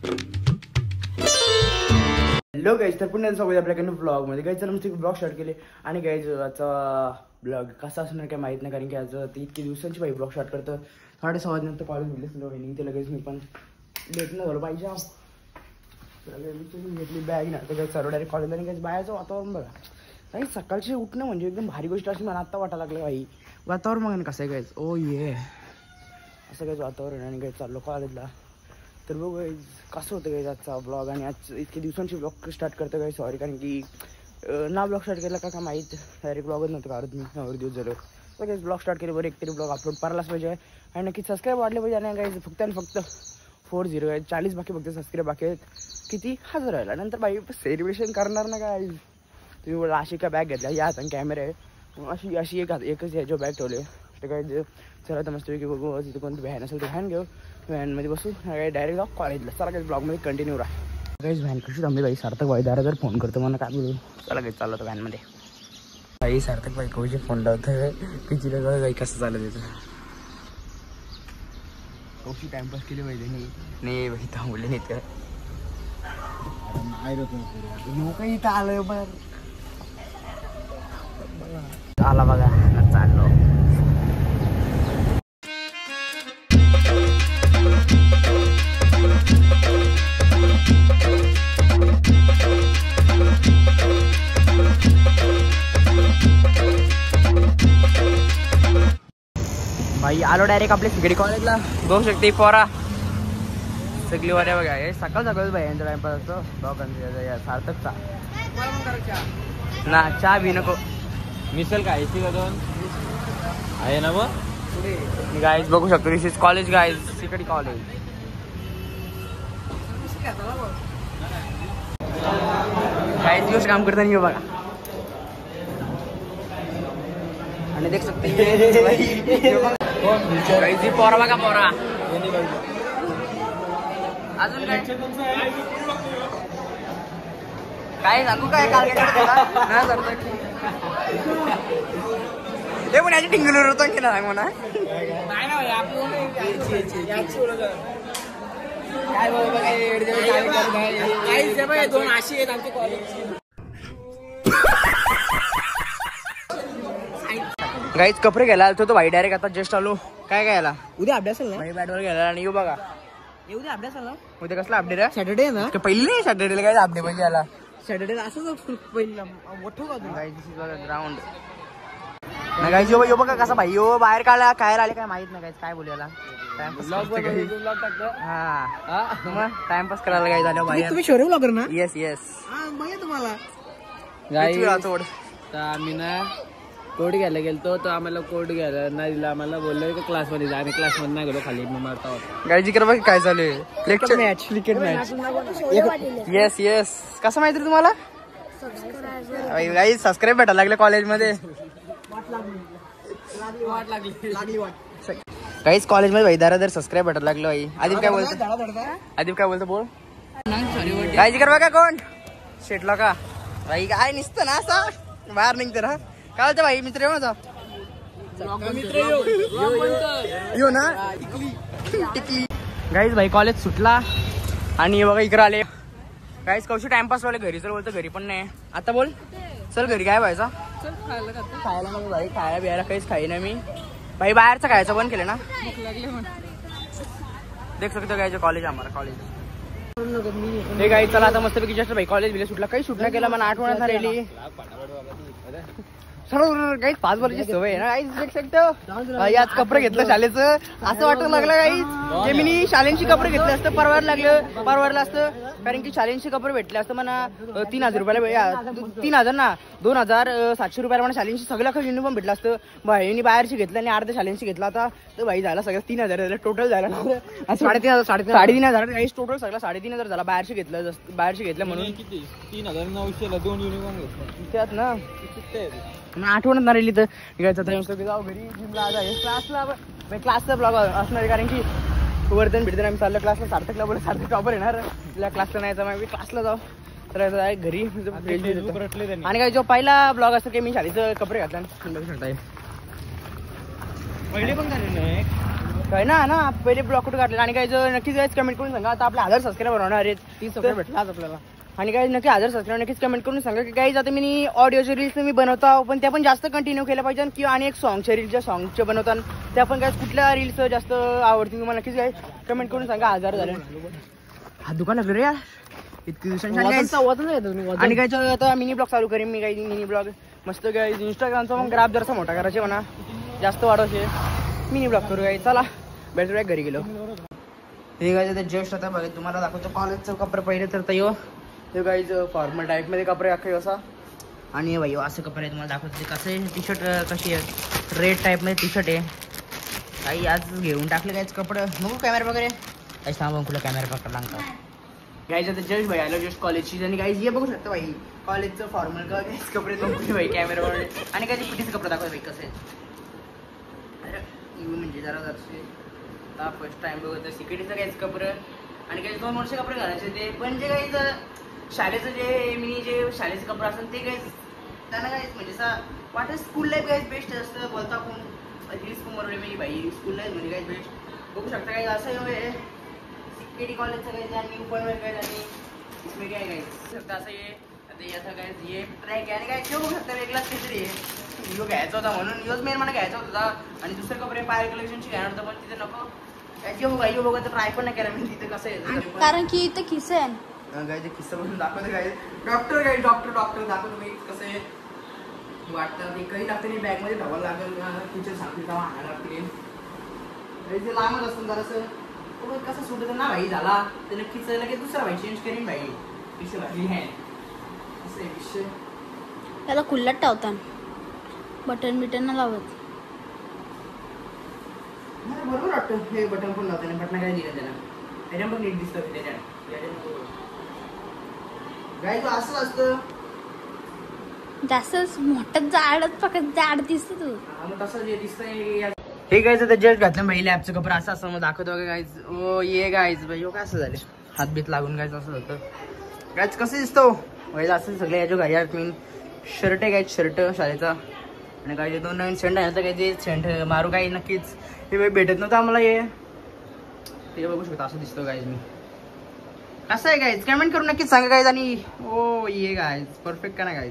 Hello guys, तर पुन्हा स्वागत आपल्याकडनं ब्लॉगमध्ये. गाईज चला मस्त ब्लॉग स्टार्ट केले. आणि गाईज आजचा ब्लॉग कसा असणार काय माहीत नाही, कारण की आज ती इतकी दिवसांची बाई ब्लॉग स्टार्ट करतं. 6:30 नंतर कॉलेज मिळले ते लगेच मी पण लेट न झालं पाहिजे. घेतली बॅग ना, तर काही सर्व डायरेक्ट कॉलेजला. आणि काही बाहेरचं वातावरण बघा, काही सकाळचे उठणं म्हणजे एकदम भारी गोष्ट अशी मला आत्ता वाटायला लागलं. काही वातावरण बघा ना कसं आहे गाईज. ओ ये असं काहीच वातावरण. आणि काही चाललो कॉलेजला. तर बघू कसं होतं काही आजचा ब्लॉग. आणि आज इतके दिवसांची ब्लॉग स्टार्ट करतो काही सॉरी, कारण की ना ब्लॉग स्टार्ट केला का माहीत डायरेक्ट ब्लॉगच नव्हतं काढत मी. 9 दिवस झालं तर काही ब्लॉग स्टार्ट केले. बरं एकतरी ब्लॉग अपलोड करायलाच पाहिजे. आणि नक्की सबस्क्राईब वाढले पाहिजे. आणि काही फक्त आणि फक्त 40 आहे, 40 बाकी फक्त सबस्क्राईब बाकी आहेत. किती 1000 राहिला नंतर बाई सेलिब्रेशन करणार ना काय. तुम्ही अशी काय बॅग घेतल्या या आणि कॅमेरा आहे अशी एकच याच्यावर बॅग ठेवले. तर काय चला तर मस्त की बघू तिथे कोणती व्हॅन असेल तर व्हॅन घेऊ, व्हॅनमध्ये बसू डायरेक्ट जाऊ कॉलेजला. चला काही ब्लॉगमध्ये कंटिन्यू राहा. काहीच व्हॅन कशी थांबली बाई. सार्थक भाई जर फोन करतो मला काय बोलू. चला काही चाललं होतं व्हॅनमध्ये. बाई सार्थक भाई कौशी फोन लावतं पिचीला जाऊ काही कसं चाललं त्याचं. कौशी टाइमपास केली पाहिजे नाही बाई थांबले नाहीत का लोक इथं आलं बरं आला बघा चाललो. भाई आलो डायरेक्ट आपल्या सिगडी कॉलेजला. बघू शकते पोरा सगळी वाऱ्या बघा. हे सकाळ सकाळच भाई यांचा टाइमपास असतो दोघांचा. सार्थकचा ना चहा बी नको मिसल खायची का दोन आहे ना. मग गाईज बघू शकतो दिस इज कॉलेज गाईज, सिकडी कॉलेज. काहीच दिवस काम करताना येऊ बघा. आणि देख सकते पोरा बघा पोरा. अजून काय सांगू काय काल ते पण याची टिंगलूर होतो की ना म्हणा काय दोन अशी आहेत आमच्या कॉलेजची. गाईच कपडे घ्यायला आलो तो भाई डायरेक्ट आता जस्ट आलो. काय घ्यायला उद्या अभ्यास भाई बॅटवर घ्यायला. आणि येऊ बघा उद्या अभ्यास आला. उद्या कसला अपडेट आहे. सॅटर्डे ना पहिले नाही सॅटर्डेला काय अपडेट पाहिजे याला. सॅटर्डे असंच पहिला ग्राउंड नाही गाईज. यो बघा कसा भाई यो बाहेर काढला काय आले काय माहित नाही काय बोलायला. हा मग टाइमपास करायला काय झालं भाई. तुम्ही शोरूम ब्लॉगर ना. येस येस तुम्हाला आम्ही ना कोड घ्यायला गेलतो तर आम्हाला कोड घ्यायला नाही दिला. आम्हाला बोललो की क्लासमध्ये जा. आम्ही क्लासमध्ये नाही गेलो खाली मारता होता. गाईजी करा बघ काय चालू आहे. Lecture match cricket match. Yes yes कसं माहिती तुम्हाला गाईज सबस्क्राईब भेटायला लागले कॉलेजमध्ये. काहीच कॉलेजमध्ये भाई दर सबस्क्राईब भेटायला लागलो भाई. आदिप काय बोलतो बोल. गाईजी कर बघा कोण शेटला का भाई काय निसतं ना असं बाहेर निघतं ना. काय होतं भाई मित्र येऊ ना येऊ ना टिकली. गाईज भाई कॉलेज सुटला आणि बघा इकडे आले. गाईज कौशी टाइमपास वाले घरी चल बोलतो घरी पण नाही. आता बोल चल घरी काय व्हायचा खायला मग भाई खायला बिहायला काहीच खाई ना मी भाई. बाहेरचं खायचं बंद केलं ना. देख सकते हो गायचं कॉलेज आम्हाला कॉलेज हे गाई. चला आता मस्तपैकी जस्ट भाई कॉलेज बिले सुटला. काही सुटणं केलं मला आठवण्यात राहिली. काही 5 वर्षाची सवय आहे ना काहीच. देख शकतो आज कपडे घेतलं शाळेचं असं वाटायला लागलं काही जे मी शाळेंची कपडे घेतले असतं परवडलं असतं. कारण की शाळेंचे कपडे भेटले असतं मला 3000 रुपयाला. 3000 ना 2700 रुपयाला मला शाळेंची सगळं खर्च युनिफॉर्म भेटलं असतं. भाईनी बाहेरची घेतलं आणि अर्ध्या शाळेंची घेतला होता. तर भाई झाला सगळं 3000 झालं टोटल झालं ना 3,500 काहीच टोटल सगळं 3,500 झाला. बाहेरशी घेतलं म्हणून 3,900ला 2 युनिफॉर्म घेतले त्यात ना आठवणच नाही राहिली. तर जाऊ घरी क्लासचा ब्लॉग असणार आहे. कारण की वर्धन भेटते आम्ही चाललं क्लासला. सार्थकला बोल सार्थक टॉपर येणार तिला क्लासला नाही तर क्लासला जाऊ. तर घरी आणि काय जो पहिला ब्लॉग असतो की मी शाळेचं कपडे घातला. पहिले पण झालेलं आहे काय ना पहिले ब्लॉग कुठे काढले आणि काय नक्कीच गाईज कमेंट करून सांगा. आता आपल्या 1000 सबस्क्रायबर होणार आहेत 30 सबस्क्रायबर भेटला आज आपल्याला. आणि काही नक्की 1000 सबस्क्रायबर नक्कीच कमेंट करून सांगा की काही आता मी ऑडिओचे रील्स मी बनवतो पण त्या पण जास्त कंटिन्यू केल्या पाहिजे किंवा आणि एक सॉंगच्या रील्सच्या सॉंगचे बनवताना त्या पण काय कुठल्या रील्स जास्त आवडतील तुम्हाला नक्कीच काय कमेंट करून सांगा. 1000 झाले हा दुकान लागलं रे यार इतकी दिवसांनी. आणि काय आता मिनी ब्लॉग चालू करेन मी काही मिनी ब्लॉग मस्त काय इंस्टाग्रामचा मग ग्राफ जरासा मोठा करायचे म्हणा जास्त वाढवचे मिनी ब्लॉग करू काय. चला भेटूया घरी गेलो. हे काय तर जस्ट आता बघा तुम्हाला दाखवतो कॉलेजचं कपडे पहिले तर तयो हे गाईज फॉर्मल टाईपमध्ये कपडे अख्खे असा आणि भाई असं कपडे तुम्हाला दाखवतो. कसं आहे टी शर्ट कशी आहे रेड टाईपमध्ये टी शर्ट आहे काही आज घेऊन टाकले काहीच कपडे बघू कॅमेरा वगैरे काही सांगू तुला कॅमेरा पकडला लागता गाईज आता जस्ट भाई आलो जस्ट कॉलेजची आणि गाईज हे बघू शकता भाई कॉलेजचं फॉर्मल का कपडे दाखवते भाई कॅमेरा वगैरे आणि काही पिटीचे कपडे दाखवते भाई कसं आहे अरे म्हणजे जरा जरा फर्स्ट टाइम बघत सिक्युरिटीचं काहीच कपडे आणि काही 2 वर्ष कपडे घालायचे ते पण जे काही शाळेचं जे मी जे शाळेचे कपडे असतात ते काही त्यांना काय म्हणजे असं वाटत स्कूल लाईफ काही बेस्ट असतं बोलता कोण रील्स पण बरोबर मी भाई स्कूल लाईफ म्हणजे काही बेस्ट बघू शकता काही असं सिक्युरिटी कॉलेजचं काही आणि ओपन वेळ काय आणि इसमें काय काय शकता असं हे आता काय हे ट्रॅक आणि काय बघू शकता वेगळाच काहीतरी यो घ्यायचा होता म्हणून योच मेन मला घ्यायचा होता आणि दुसरे कपडे पायर कलेक्शनची घेणार होतं पण तिथे नको काय बघा तर ट्राय पण नाही केला मी तिथे कसं आहे कारण की इथं किस्से आहे काय ते किस्सा बघून दाखवते काय डॉक्टर दाखवतो मी कसं आहे वाटतं ते काही लागतं नाही बॅगमध्ये ठेवायला लागेल टीचर सांगतील का आणायला लागतील ते लांबच असतं जरासं कसं सुटत ना भाई झाला तर नक्कीच लगेच दुसरा भाई चेंज करीन भाई विषय भाजी आहे असं आहे विषय त्याला खुल्लात ठेवता बटन न लावत बरोबर वाटतं हे बटन पण लावते ना बटन काय दिलं त्याला त्याच्या पण नीट दिसतं त्याच्यात गाय तो असं असतं जास्त मोठं जाड दिसत तू मग तसं जे दिसतंय हे गायचं तर जस्ट घातलं भाई लॅबचं कपडे असं मग दाखवतो का गायच ओ ये गायच भाई हो काय असं झाले हात बीत लागून गायचं असं होतं गायच कसं दिसतो भाई असं सगळे याच्या घाई मी शर्ट आहे गायच शर्ट शाळेचा आणि काय 2 नवीन सेंट आहे काय ते सेंट मारू काही नक्कीच हे भेटत नव्हतं आम्हाला हे ते बघू शकता असं दिसतो गायज मी कसं आहे गायज कमेंट करून नक्कीच सांगा गायज आणि ओ ये गायज परफेक्ट का नाही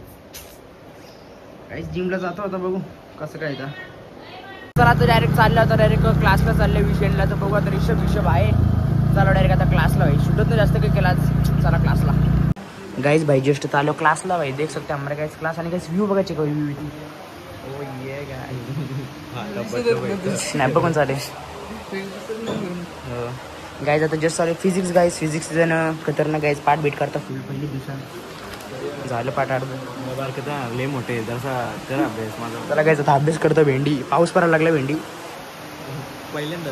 गायज जिमला जातो आता बघू कसं काय चला आता डायरेक्ट चाललं आता डायरेक्ट क्लासला चाललं विकेंडला तर बघू आता रिषभ आहे चला डायरेक्ट आता क्लासला भाई सुटत नाही जास्त काही केलाच चला क्लासला गाईज भाई जस्ट चाललो क्लासला भाई देख सकते हमारे गाइज क्लास आणि गाइज व्यू बघायचे का व्यू ओ ये गाय स्नॅप बघून चालेल गाईज आता जस्ट चालू फिजिक्स गाईज फिजिक्स जण खतरनाक गाईज पाठ बीट करता फुल पहिली दिवसात झालं पाठ अर्ध लय मोठे जसा करा अभ्यास माझा त्याला गाईज आता अभ्यास करतो भेंडी पाऊस पडायला लागला भेंडी पहिल्यांदा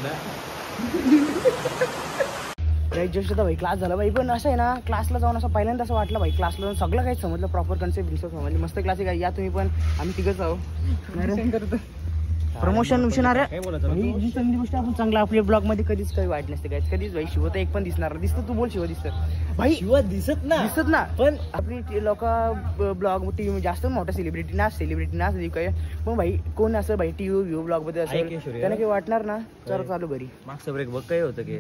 जस्ट आता भाई क्लास झाला भाई पण असं आहे ना क्लासला जाऊन असं पहिल्यांदा असं वाटलं भाई क्लासला जाऊन सगळं काही समजलं प्रॉपर कन्सेप्ट समजली मस्त क्लास आहे या तुम्ही पण आम्ही तिघंच आहो प्रमोशन विषणार जी चांगली गोष्ट आपण चांगला आपल्या ब्लॉग मध्ये कधीच काही वाईट नसते काय कधीच भाई शिव तर एक पण दिसणार दिसतं तू बोल शिव दिसतं भाई शिव दिसत ना पण आपली लोक ब्लॉग टीव्ही जास्त मोठा सेलिब्रिटी ना काय पण भाई कोण असं भाई टीव्ही व्ह्यू ब्लॉग मध्ये असेल त्याला काही वाटणार ना तर चालू घरी मागचा ब्रेक बघ काय होतं की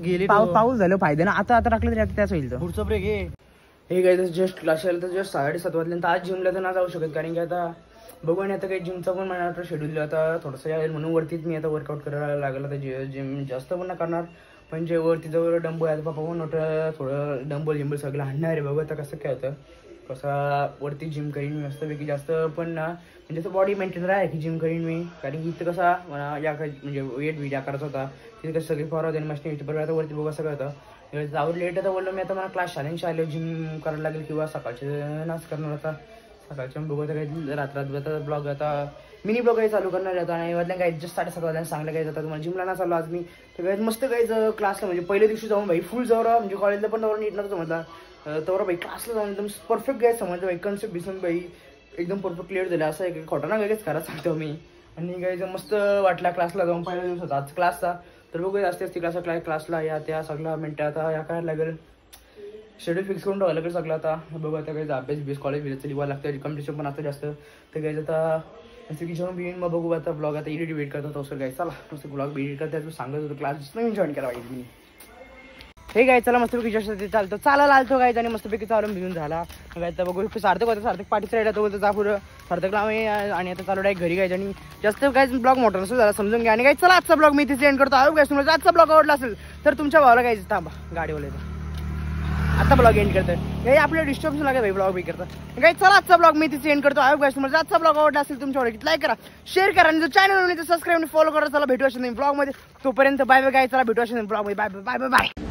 गेले पाऊस झालं फायदे ना आता टाकलं तरी त्याच होईल पुढचा ब्रेक हे काय जस्ट क्लास तर जस्ट 7:30 वाजल्यानंतर आज जिमला तर ना जाऊ शकत कारण की आता बघू आणि आता काही जिमचा पण मला वाटतं शेड्यूल आता थोडंसं यावेळी म्हणून वरतीच मी आता वर्कआउट करायला लागला तर जिम जास्त पण नाही करणार पण जे वरती जवळ डंबल आहे पप्पा पण मोठं थोडं डंबल सगळं आणणार आहे बघू आता कसं काय होतं कसा वरती जिम करीन मी मस्तपैकी जास्त पण ना म्हणजे असं बॉडी मेंटेनर आहे की जिम करीन मी कारण की इथं कसा मला या म्हणजे वेट करायचा होता तिथे कसं सगळी फॉर होते मशीन पण आता वरती बघू सगळं होतं जाऊ लेट आता बोललो मी आता मला क्लास शाळेत जिम करायला लागेल किंवा सकाळचे नाच करणार होता सकाळच्या बघू आता काही रात्र ब्लॉग आता मिनी ब्लॉग काही चालू करणार आता आणि वाजल्या काय जस्ट 7:30 वाजल्या सांगलं काय जातात तुम्हाला जिमला ना चाललो आज मी तर काही मस्त काही क्लासला म्हणजे पहिल्या दिवशी जाऊन भाई फुल जवळ म्हणजे कॉलेजला पण जवळ नीट नव्हतं समजला तेवढा भाई क्लासला जाऊन एकदम परफेक्ट काय समजलं भाई कन्सेप्ट बिसून भाई एकदम परफेक्ट क्लिअर झालं असं आहे की खोटा ना काहीच खरंच सांगतो मी आणि काही मस्त वाटला क्लासला जाऊन पहिल्या दिवसात आज क्लासचा तर बघू असते क्लासला या त्या सगळ्या मिनटं आता या काय लागेल शेड्यूल फिक्स करून ठेवायला लागेल सगळं आता बघू आता काही अभ्यास कॉलेज बिजाचं लिहावं लागतं कॉम्पिटिशन पण असतं जास्त तर काही आता मस्त किचन बिन मग बघू आता ब्लॉग आता एडिट वेट करतात अवसर काय चला मस्त ब्लॉग एडिट करतात सांगत होतो क्लास नवीन जॉईन करा पाहिजे मी हे काय चला मस्तपैकी जसं चालतो चालायला आलतो काय आणि मस्तपैकी चालून भिजून झाला काय तर बघू सार्थक होतं सार्थक पाठीच राहिला तो बोलतो जा पुढं सार्थकला आम्ही आणि आता चालू आहे घरी काय आणि जास्त काय ब्लॉग मोठा नसतो झाला समजून घ्या आणि काय चला आजचा ब्लॉग मी तिथे एंड करतो आहो काय तुम्हाला आजचा ब्लॉग आवडला असेल तर तुमच्या भावाला काय थांबा गाडीवाल्याचा आता ब्लॉग एंड करतोय हे आपल्या डिस्टर्बन्स लागेल भाई ब्लॉग बी करतात काय चला आजचा ब्लॉग मी तिथे एंड करतो आहो काय तुम्हाला आजचा ब्लॉग आवडला असेल तुमच्या लाईक करा शेअर करा आणि जो चॅनल तर सबस्क्राईब फॉलो करा चला भेटू असेल ब्लॉग मध्ये तोपर्यंत बाय बाय काय चला भेटू असेल ब्लॉग मध्ये बाय बाय बाय बाय